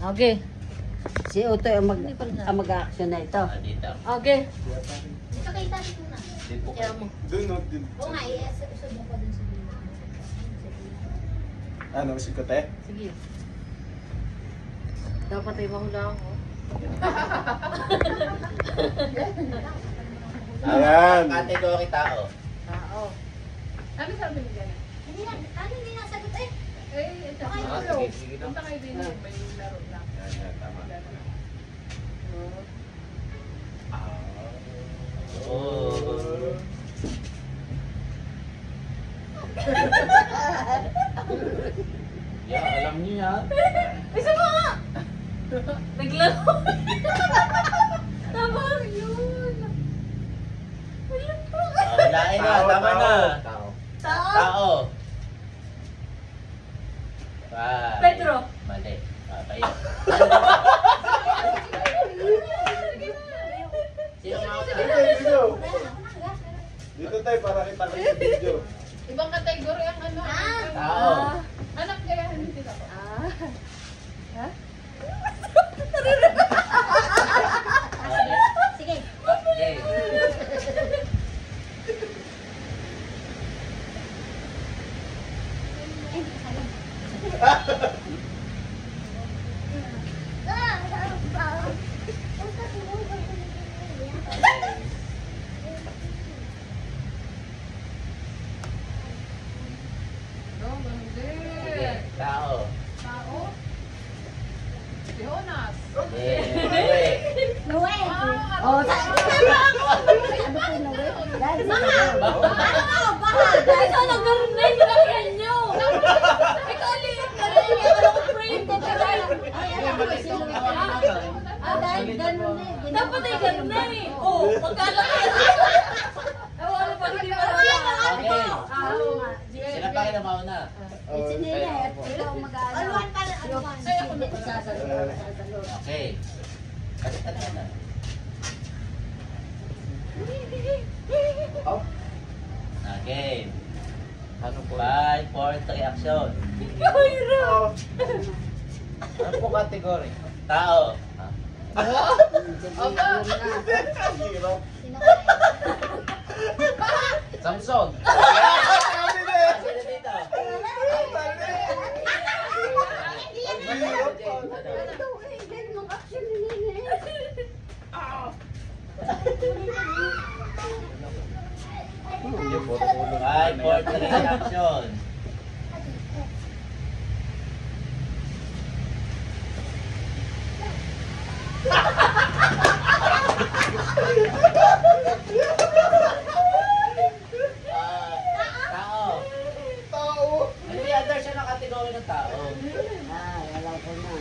Okay. Si Utoy ang mag-action na ito. Dito. Okay. Dito kayo tabi muna. Dito po. Kaya mo. Doon, no? Doon. Oo nga, i-usod mo ko dun sa dulo. Ano, si Kote? Sige. Dapat ay mahula ako. Ayan. Kategory tao. Tao. Ano sabi ni Gana? Hindi nasagot eh. Eh, ito. Okay. Sige, sige na. Punta kayo din. May laro lang. Yan, tama. Oh. Oh. Yeah, alam niyo yan. Isa mo nga! Naglaro. Tama yun. Wala po. Walain na, Tao, tama na. tao. Tao. Tao. Bye. Pedro. Mali. Tayo. Sino mga Dito. Wala Dito tayo para kita ko sa video. Ibang kategory ang ano. tao? Anak kaya hindi sila ko. Sige. Okay. No, hindi. Tao. Tao? Jonas. Yeah. Noel. Oh, Ikaw nag-garnay. Nilakyan niyo. Ikaw liit ka rin. Ikaw ko frame ko. Dapat ay garnay. Oh, magkalaki. Wala pa hindi pa Okay. Sige. Sila pa rin ang mauna. si Nene, ikaw mag-ano. Aluan pala, aluan. Okay. Kasi na. Oh. Okay. Ano po? 5, 4, 3, action. Oh. Ano po kategory? Tao. Hirap. Sino kaya? Samson. Sabi na eh. Sino dito? Five, 4, 3, action. Tao. Tao. Hindi, under siya ng kategory ng tao. Alam ko na.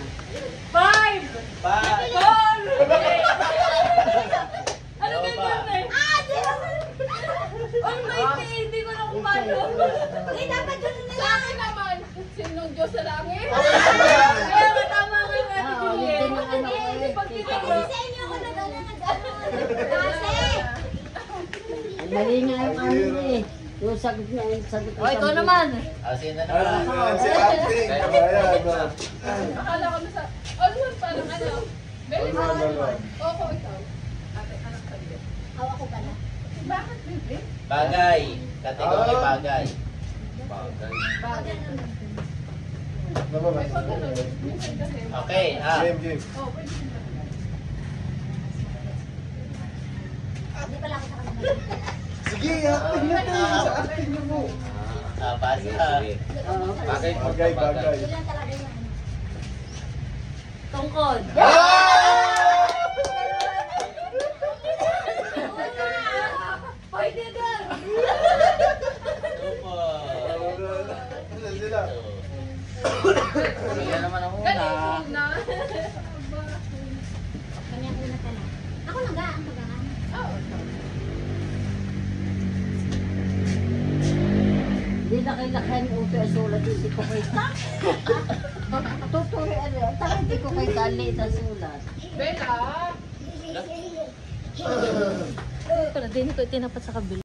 5, 5. 4, ano ganyan eh? Ang mighty, hindi ko na kung paano. Hindi, dapat yun na Sa akin naman. Sinong Diyos sa langit? Kaya matama ka nga ni Juliet. Hindi mo ano eh. Pag Kasi tinignan. sa inyo ako nag-ano. Kasi. Ang mali nga yung ano eh. Yung sagot niya, yung sagot O, ikaw naman. Sino Ayan, naman? si Ate. Ayan, no. Akala ko na sa... Aluan parang ano. Very Ano, ano, ano. Opo, ikaw. Ate, anak ka din. Hawa ko pala. Bakit, baby? Bagay. Kategory bagay. Bagay. Nababa. May pag ano, minsan kasi. Okay, Game. Oh, pwede sila. Hindi pala ako sa kanila. Sige, acting na tayo sa acting niyo mo. basta. Bagay. Yun lang talaga yung ano. Tungkod. Pwede ka. Opo. Ano sila? Yan naman ang una. Galing na. Kanya una ka na. Ako nagaan, nagaan. Oh. Hindi na kailangan uto ay sulat, hindi ko kita. Tuturi ano, taka hindi ko kita late ang sulat. Bella. Din ko tinapat sa kabila.